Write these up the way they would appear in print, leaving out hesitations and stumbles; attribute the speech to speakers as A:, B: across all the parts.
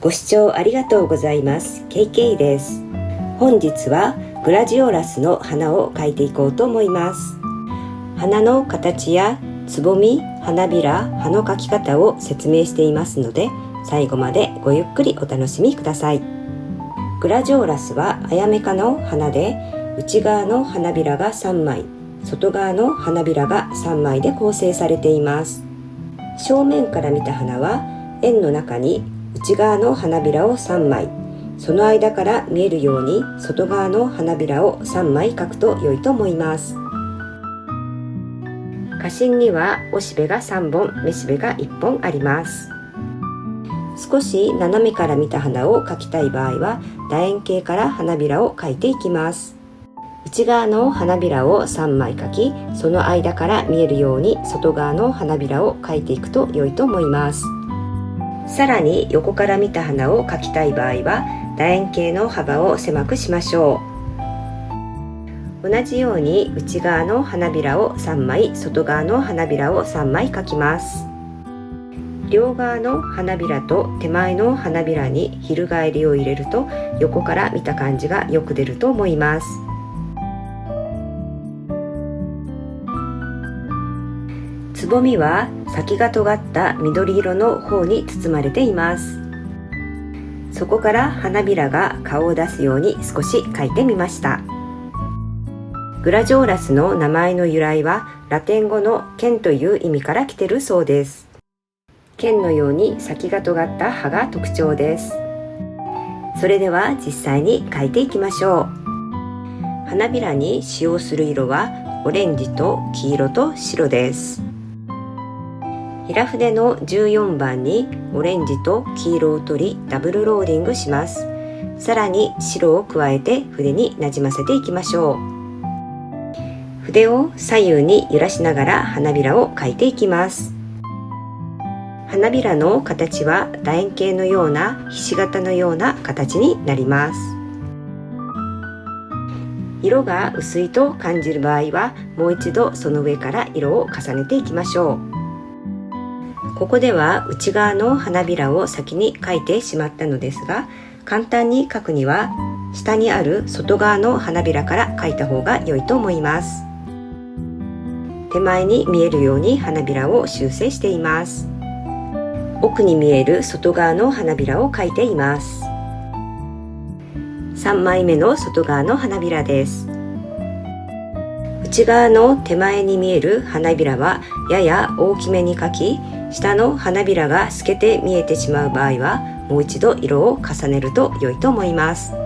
A: ご視聴ありがとうございます。KK です。本日はグラジオラスの花を描いていこうと思います。花の形やつぼみ、花びら、葉の描き方を説明していますので、最後までごゆっくりお楽しみください。グラジオラスはアヤメ科の花で、内側の花びらが3枚、外側の花びらが3枚で構成されています。正面から見た花は円の中に内側の花びらを3枚、その間から見えるように外側の花びらを3枚描くと良いと思います。花芯にはおしべが3本、めしべが1本あります。少し斜めから見た花を描きたい場合は楕円形から花びらを描いていきます。内側の花びらを3枚描き、その間から見えるように外側の花びらを描いていくと良いと思います。さらに横から見た花を描きたい場合は楕円形の幅を狭くしましょう。同じように内側の花びらを3枚、外側の花びらを3枚描きます。両側の花びらと手前の花びらに翻りを入れると横から見た感じがよく出ると思います。つぼみは先が尖った緑色の方に包まれています。そこから花びらが顔を出すように少し描いてみました。グラジオラスの名前の由来はラテン語の剣という意味から来てるそうです。剣のように先が尖った葉が特徴です。それでは実際に描いていきましょう。花びらに使用する色はオレンジと黄色と白です。平筆の14番にオレンジと黄色を取りダブルローディングします。さらに白を加えて筆になじませていきましょう。筆を左右に揺らしながら花びらを描いていきます。花びらの形は楕円形のようなひし形のような形になります。色が薄いと感じる場合はもう一度その上から色を重ねていきましょう。ここでは内側の花びらを先に描いてしまったのですが、簡単に描くには下にある外側の花びらから描いた方が良いと思います。手前に見えるように花びらを修正しています。奥に見える外側の花びらを描いています。3枚目の外側の花びらです。内側の手前に見える花びらはやや大きめに描き、下の花びらが透けて見えてしまう場合はもう一度色を重ねると良いと思います。こ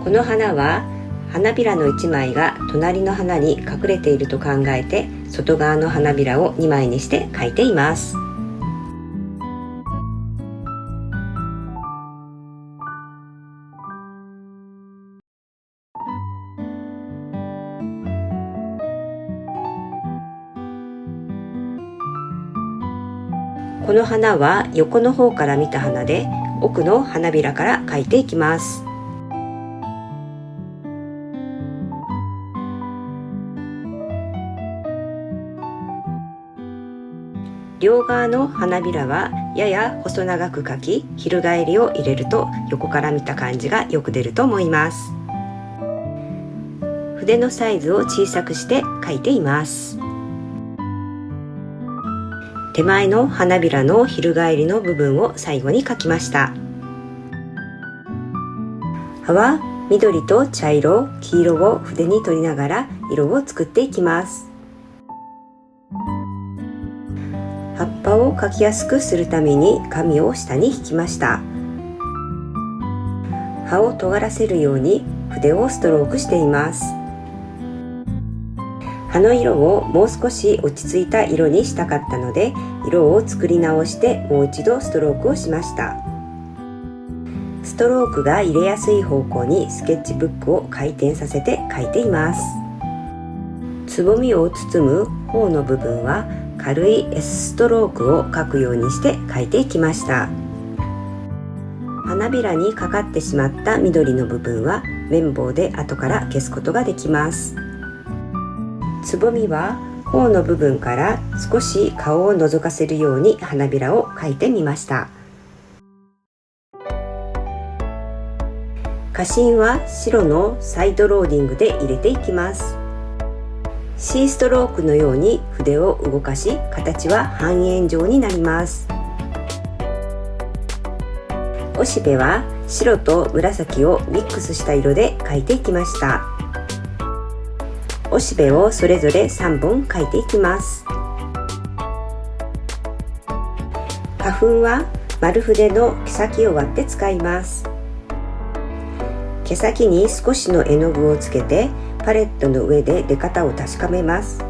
A: の花は花びらの1枚が隣の花に隠れていると考えて外側の花びらを2枚にして描いています。この花は横の方から見た花で奥の花びらから描いていきます。両側の花びらはやや細長く描き、翻りを入れると横から見た感じがよく出ると思います。筆のサイズを小さくして描いています。手前の花びらの翻りの部分を最後に描きました。葉は緑と茶色、黄色を筆に取りながら色を作っていきます。葉っぱを描きやすくするために紙を下に引きました。葉を尖らせるように筆をストロークしています。葉の色をもう少し落ち着いた色にしたかったので色を作り直してもう一度ストロークをしました。ストロークが入れやすい方向にスケッチブックを回転させて描いています。つぼみを包む方の部分は軽い S ストロークを描くようにして描いていきました。花びらにかかってしまった緑の部分は綿棒で後から消すことができます。つぼみは頬の部分から少し顔を覗かせるように花びらを描いてみました。花芯は白のサイドローディングで入れていきます。C ストロークのように筆を動かし、形は半円状になります。おしべは白と紫をミックスした色で描いていきました。おしべをそれぞれ3本描いていきます。花粉は丸筆の毛先を割って使います。毛先に少しの絵の具をつけてパレットの上で出方を確かめます。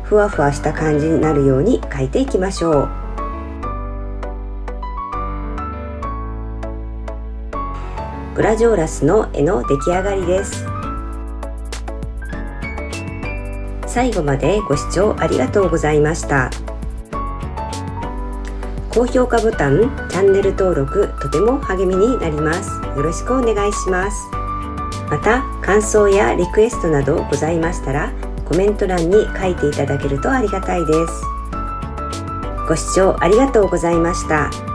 A: ふわふわした感じになるように描いていきましょう。グラジョーラスの絵の出来上がりです。最後までご視聴ありがとうございました。高評価ボタン、チャンネル登録とても励みになります。よろしくお願いします。また感想やリクエストなどございましたらコメント欄に書いていただけるとありがたいです。ご視聴ありがとうございました。